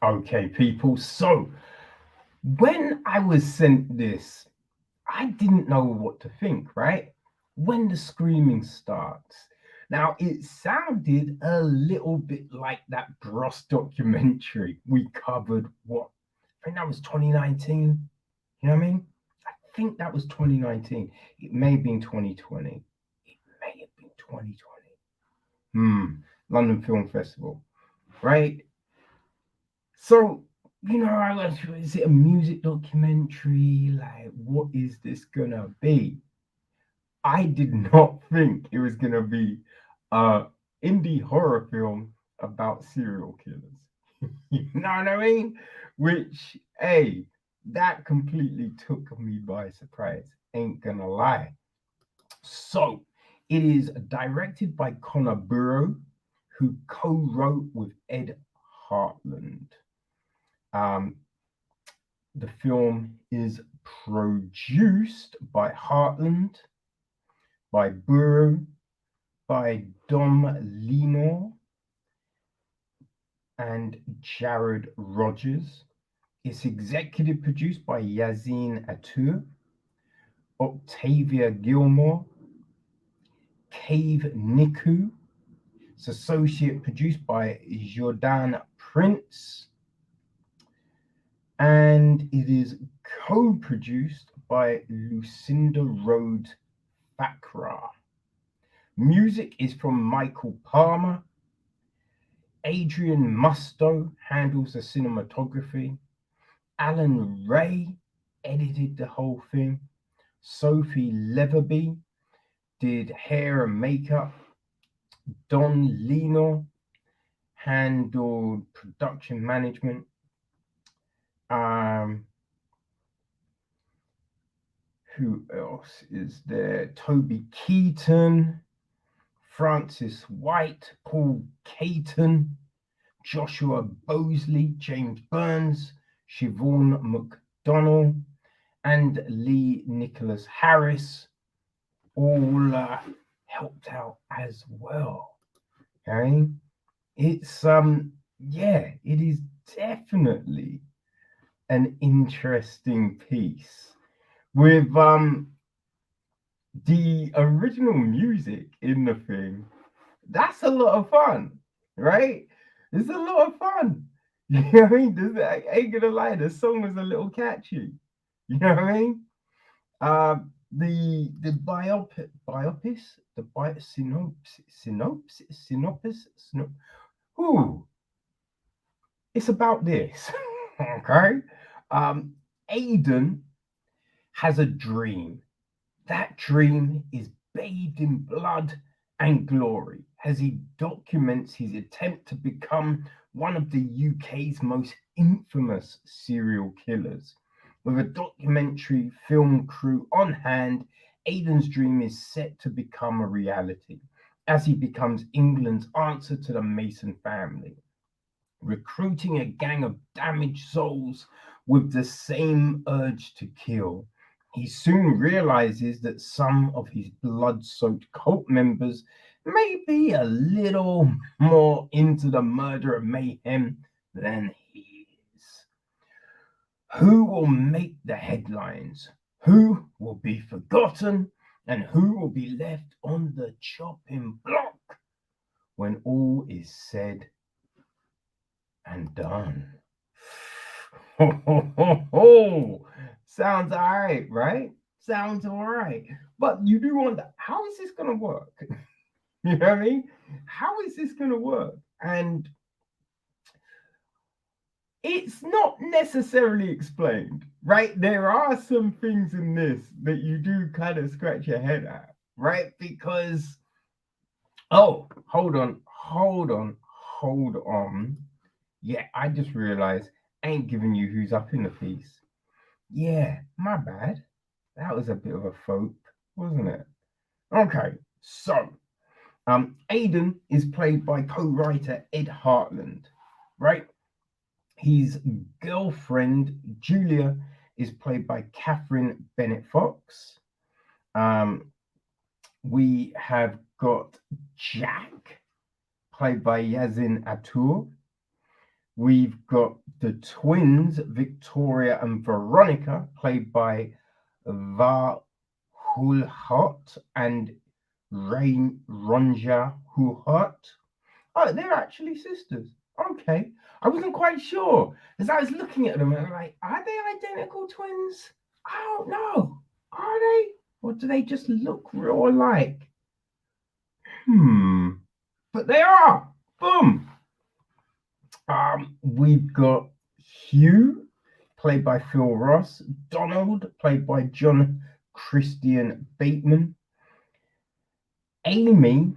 Okay, people. So when I was sent this, I didn't know what to think, right? When the screaming starts. Now, it sounded a little bit like that Bros documentary we covered. What? I think that was 2019. You know what I mean? I think that was 2019. It may have been 2020. It may have been 2020. London Film Festival, right? So, I was, is it a music documentary? Like, what is this gonna be? I did not think it was gonna be a indie horror film about serial killers. You know what I mean? Which, hey, that completely took me by surprise. Ain't gonna lie. So, it is directed by Conor Boru, who co-wrote with Ed Hartland. Um, the film is produced by Hartland, by Boru, by Dom Lenore and Jared Rogers. It's executive produced by Yazine Atour, Octavia Gilmore, Cave Niku. It's associate produced by Jordan Prince, and it is co-produced by Lucinda Rhodes Thakrar. Music is from Michael Palmer. Adrian Musto handles the cinematography. Alan Ray edited the whole thing. Sophie Leatherby did hair and makeup. Don Lino handled production management. Um, who else is there? Toby Keaton, Francis White, Paul Caton, Joshua Bosley, James Burns, Siobhan McDonnell, and Lee Nicholas Harris all helped out as well. Okay, it's yeah, it is definitely an interesting piece with the original music in the thing. That's a lot of fun, right? It's a lot of fun. You know what I mean? I ain't gonna lie, the song was a little catchy. You know what I mean? The biopis, the synopsis, ooh, it's about this. Okay. Um, Aidan has a dream. That dream is bathed in blood and glory as he documents his attempt to become one of the UK's most infamous serial killers. With a documentary film crew on hand, Aidan's dream is set to become a reality as he becomes England's answer to the Mason family, recruiting a gang of damaged souls with the same urge to kill. He soon realizes that some of his blood soaked cult members may be a little more into the murder of mayhem than he is. Who will make the headlines? Who will be forgotten? And who will be left on the chopping block when all is said and done? Ho, ho, ho, ho. Sounds all right, right? Sounds all right. But you do wonder, how is this going to work? You know what I mean? How is this going to work? And it's not necessarily explained, right? There are some things in this that you do kind of scratch your head at, right? Because, oh, hold on. Yeah, I just realized I ain't giving you who's up in the piece. Yeah, my bad. That was a bit of a faux, wasn't it? Okay, so Aidan is played by co-writer Ed Hartland, right? His girlfriend Julia is played by Catherine Bennett-Fox. Um, we have got Jack, played by Yazin Atour. We've got the twins, Victoria and Veronica, played by Va Hulhot and Rain Ronja Hulhot. Oh, they're actually sisters. Okay. I wasn't quite sure. As I was looking at them, and I'm like, are they identical twins? I don't know. Are they? Or do they just look real alike? But they are. Boom. We've got Hugh, played by Phil Ross, Donald, played by John Christian Bateman, Amy.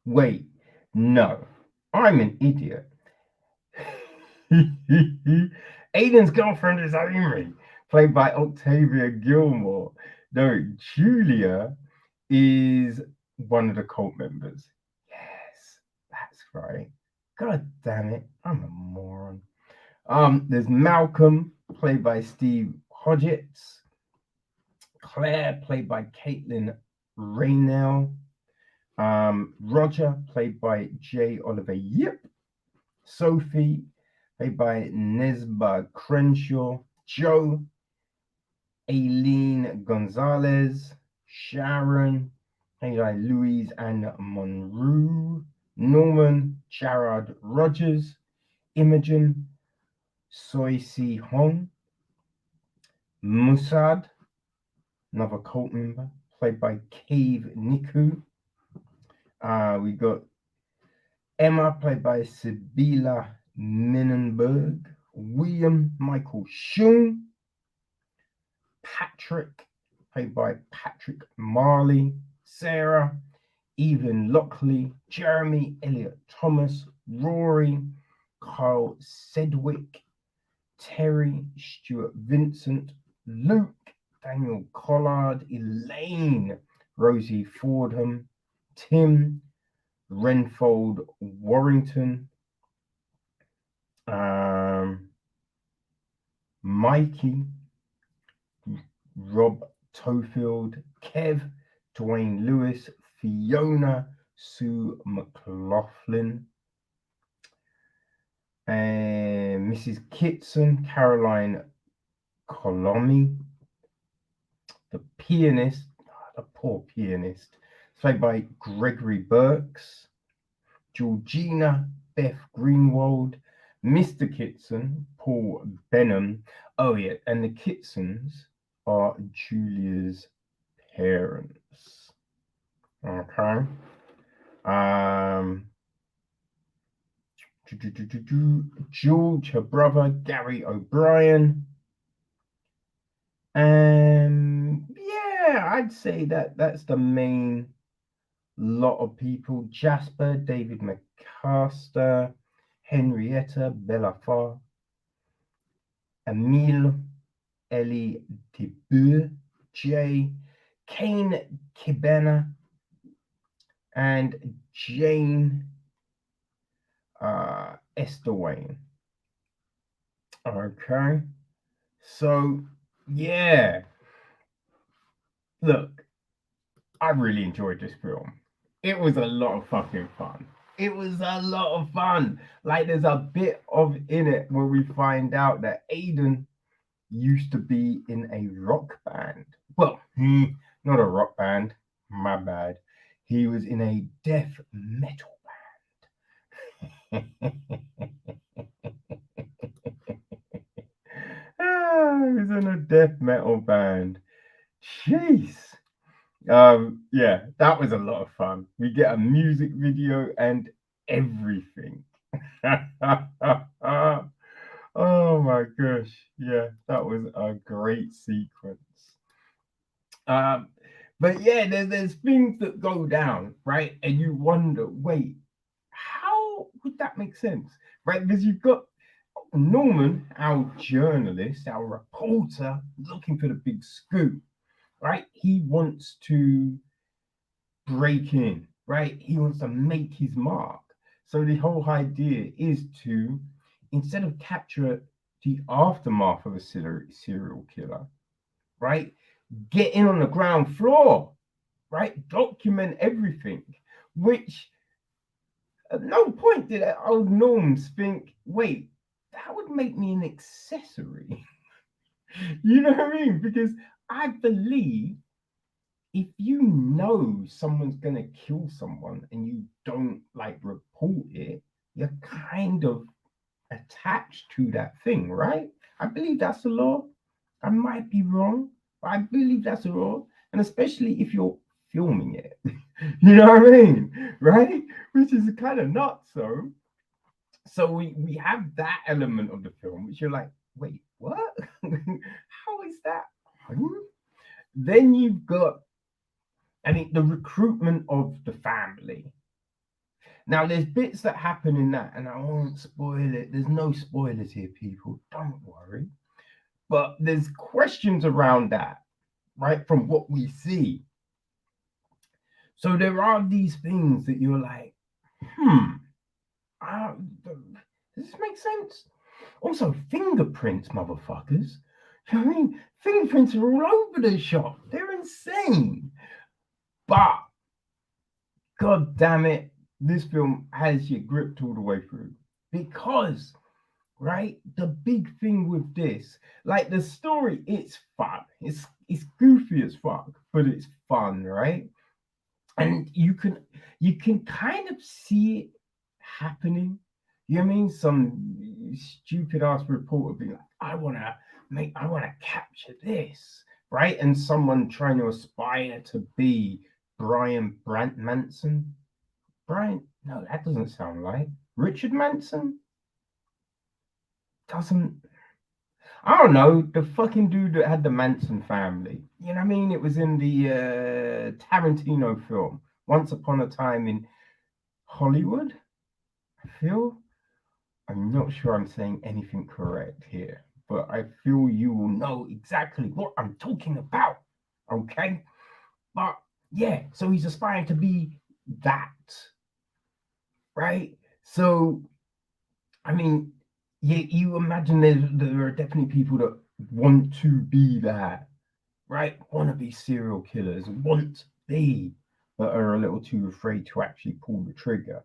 Wait, no, I'm an idiot. Aidan's girlfriend is Amy, played by Octavia Gilmore. No, Julia is one of the cult members. Yes, that's right. God damn it, I'm a moron. There's Malcolm, played by Steve Hodgetts. Claire, played by Caitlin Raynell. Roger, played by J. Oliver Yip. Sophie, played by Nesba Crenshaw. Joe, Aileen Gonzalez. Sharon, played by Louise Ann Monroe. Norman, Jared Rogers. Imogen, Soi Si Hong. Musad, another cult member, played by Cave Niku. We got Emma, played by Sibylla Minenberg. William Michael Shun. Patrick, played by Patrick Marley. Sarah, Evelyn Lockley. Jeremy Elliott Thomas. Rory, Carl Sedgwick. Terry Stuart Vincent. Luke, Daniel Collard. Elaine, Rosie Fordham. Tim, Renfold Warrington. Mikey, Rob Tofield. Kev, Dwayne Lewis. Fiona, Sue McLaughlin. And Mrs. Kitson, Caroline Colomi. The pianist, the poor pianist, played by Gregory Burks. Georgina, Beth Greenwald. Mr. Kitson, Paul Benham. Oh yeah, and the Kitsons are Julia's parents. Okay. George, her brother, Gary O'Brien. Yeah, I'd say that's the main lot of people. Jasper, David McCaster, Henrietta Bellafar, Emile, Ellie DeBeau, Jay, Kane Kibena, and Jane Esther Wayne. Okay, so yeah, look, I really enjoyed this film. It was a lot of fucking fun. It was a lot of fun. Like, there's a bit of in it where we find out that Aidan used to be in a rock band. Well, not a rock band, my bad. He was in a death metal band. He was in a death metal band. Jeez. Yeah, that was a lot of fun. We get a music video and everything. Oh my gosh. Yeah, that was a great sequence. But yeah, there's things that go down, right? And you wonder, wait, how would that make sense? Right? Because you've got Norman, our journalist, our reporter, looking for the big scoop, right? He wants to break in, right? He wants to make his mark. So the whole idea is to, instead of capture the aftermath of a serial killer, right? Get in on the ground floor, right? Document everything, which At no point did old Norms think, wait, that would make me an accessory. You know what I mean? Because I believe if you know someone's gonna kill someone and you don't like report it, you're kind of attached to that thing, right? I believe that's the law. I might be wrong, but I believe that's the law. And especially if you're filming it, you know what I mean? Right? Which is kind of nuts. So we have that element of the film, which you're like, wait, what? How is that? Then you've got, I think, the recruitment of the family. Now, there's bits that happen in that, and I won't spoil it. There's no spoilers here, people. Don't worry. But there's questions around that, right? From what we see. So there are these things that you're like, does this make sense? Also, fingerprints, motherfuckers. You know what I mean? Fingerprints are all over the shop. They're insane. But, god damn it, this film has you gripped all the way through. Because, right, the big thing with this, like the story, it's fun. It's goofy as fuck, but it's fun, right? And you can kind of see it happening. You know what I mean? Some stupid ass reporter being like, I wanna capture this, right? And someone trying to aspire to be Brian Brant Manson. Brian, no, that doesn't sound right. Richard Manson? Doesn't, I don't know, the fucking dude that had the Manson family. You know what I mean? It was in the Tarantino film, Once Upon a Time in Hollywood, I feel. I'm not sure I'm saying anything correct here, but I feel you will know exactly what I'm talking about. Okay? But yeah, so he's aspiring to be that, right? So, I mean, you imagine there are definitely people that want to be that, right? Want to be serial killers, want to be, but are a little too afraid to actually pull the trigger,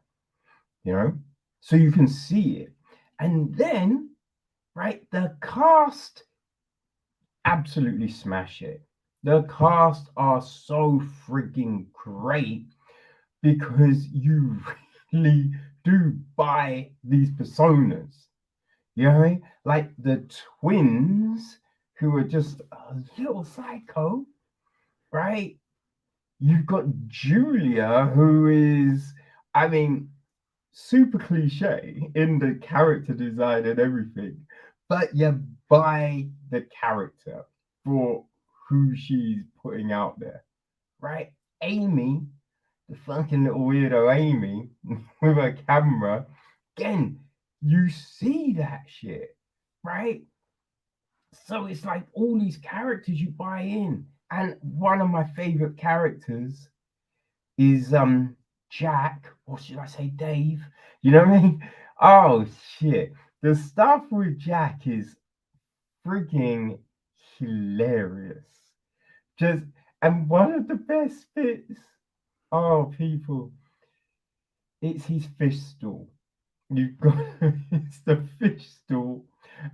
you know? So you can see it. And then, right, the cast absolutely smash it. The cast are so frigging great because you really do buy these personas. You know what I mean? Like the twins who are just a little psycho, right? You've got Julia, who is, I mean, super cliche in the character design and everything, but you buy the character for who she's putting out there, right? Amy, the fucking little weirdo Amy with her camera, again, you see that shit, right? So it's like all these characters you buy in. And one of my favorite characters is Jack, or should I say Dave? You know what I mean? Oh shit. The stuff with Jack is freaking hilarious. Just, and one of the best bits, oh people, it's his fish stall. You've got it's the fish stall.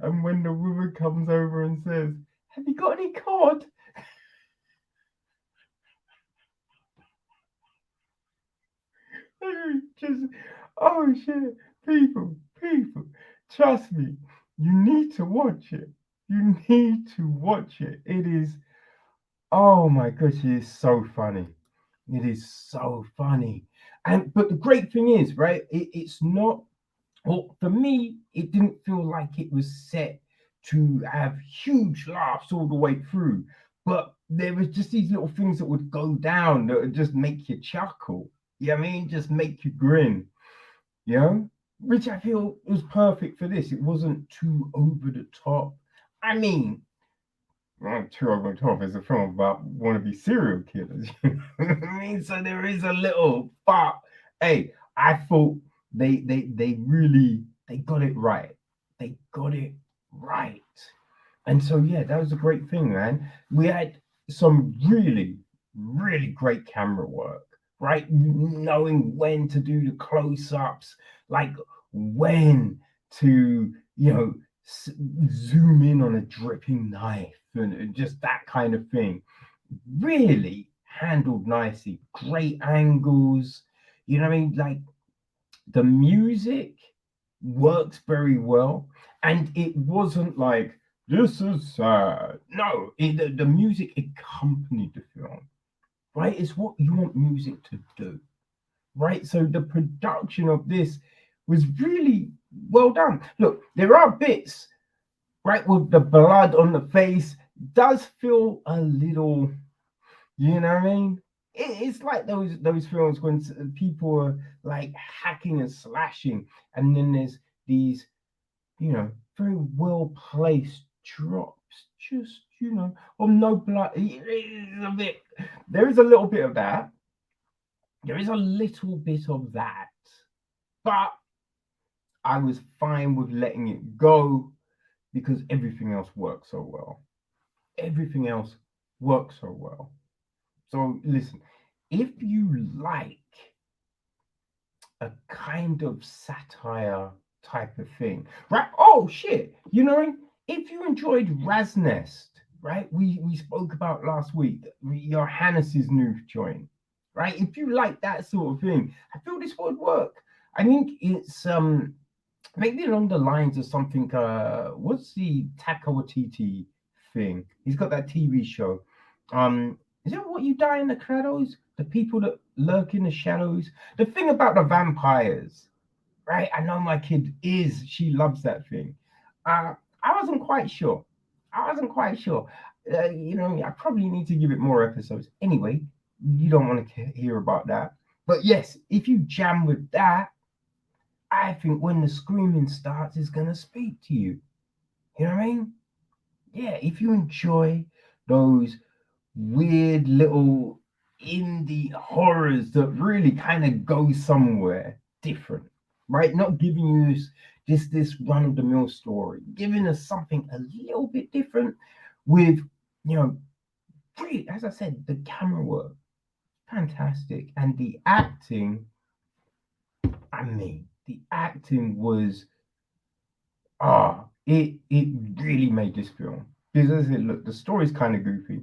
And when the woman comes over and says, have you got any cod? Just, oh shit, people, trust me, you need to watch it. You need to watch it. It is, oh my gosh, it is so funny. It is so funny. And but the great thing is, right, it's not, well, for me, it didn't feel like it was set to have huge laughs all the way through. But there was just these little things that would go down that would just make you chuckle. You know what I mean? Just make you grin. You know? Which I feel was perfect for this. It wasn't too over the top. I mean, well, too over the top is a film about wannabe serial killers. You know what I mean? So there is a little, but hey, I thought they really they got it right. They got it right. And so yeah, that was a great thing, man. We had some really, really great camera work, right? Knowing when to do the close-ups, like when to, zoom in on a dripping knife and just that kind of thing. Really handled nicely. Great angles. You know what I mean? Like the music works very well, and it wasn't like this is sad. No, the music accompanied the film, right? It's what you want music to do, right? So the production of this was really well done. Look, there are bits, right, with the blood on the face does feel a little, you know what I mean? It's like those films when people are like hacking and slashing, and then there's these, very well placed drops, just on no blood. It's a bit. There is a little bit of that. There is a little bit of that, but I was fine with letting it go because everything else works so well. Everything else works so well. So listen, if you like a kind of satire type of thing, right? Oh shit, if you enjoyed Raznest, right? We spoke about last week, Johannes's new joint, right? If you like that sort of thing, I feel this would work. I think it's maybe along the lines of something. What's the Taika Waititi thing? He's got that TV show. Is it What You Die in the Shadows? The people that lurk in the shadows. The thing about the vampires, right? I know my kid she loves that thing. I wasn't quite sure. I wasn't quite sure. I probably need to give it more episodes. Anyway, you don't want to hear about that. But yes, if you jam with that, I think when the screaming starts, it's going to speak to you. You know what I mean? Yeah, if you enjoy those weird little indie horrors that really kind of go somewhere different, right? Not giving you this run of the mill story, giving us something a little bit different with, really, as I said, the camera work, fantastic. And the acting, the acting was it really made this film. Because as it look, the story's kind of goofy.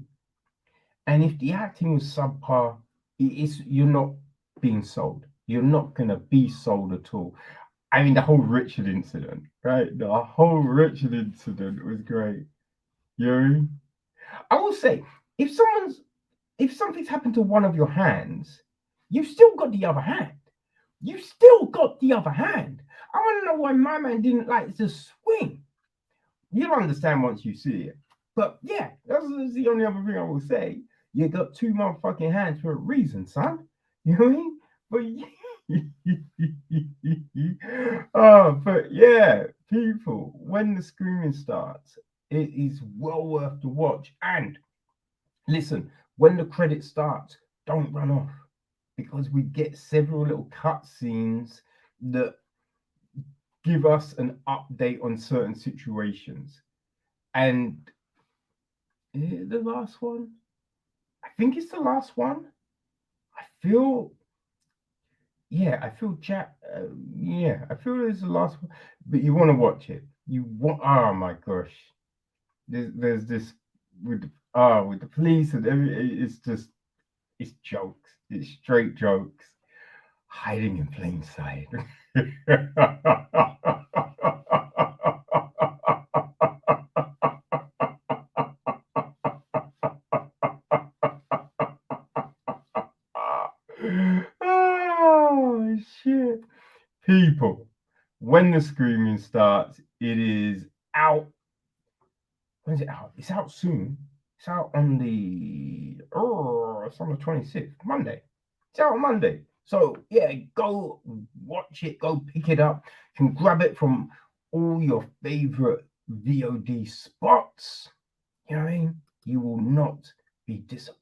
And if the acting was subpar, you're not being sold. You're not gonna be sold at all. I mean, the whole Richard incident, right? The whole Richard incident was great. You know what I mean? I will say, if something's happened to one of your hands, you've still got the other hand. You've still got the other hand. I want to know why my man didn't like to swing. You'll understand once you see it. But yeah, that's the only other thing I will say. You got two motherfucking hands for a reason, son. You know what I mean? But yeah, people, when the screaming starts, it is well worth the watch. And listen, when the credits start, don't run off because we get several little cutscenes that give us an update on certain situations. And is it the last one? I think it's the last one. I feel, I feel Jack. I feel it's the last one. But you want to watch it. You want? Oh my gosh! There's this with the police and everything. It's jokes. It's straight jokes. Hiding in plain sight. Oh shit. People, when the screaming starts, it is out. When is it out? It's out soon. It's out on it's on the 26th, Monday. It's out on Monday. So yeah, go watch it, go pick it up. You can grab it from all your favorite VOD spots. You know what I mean? You will not be disappointed.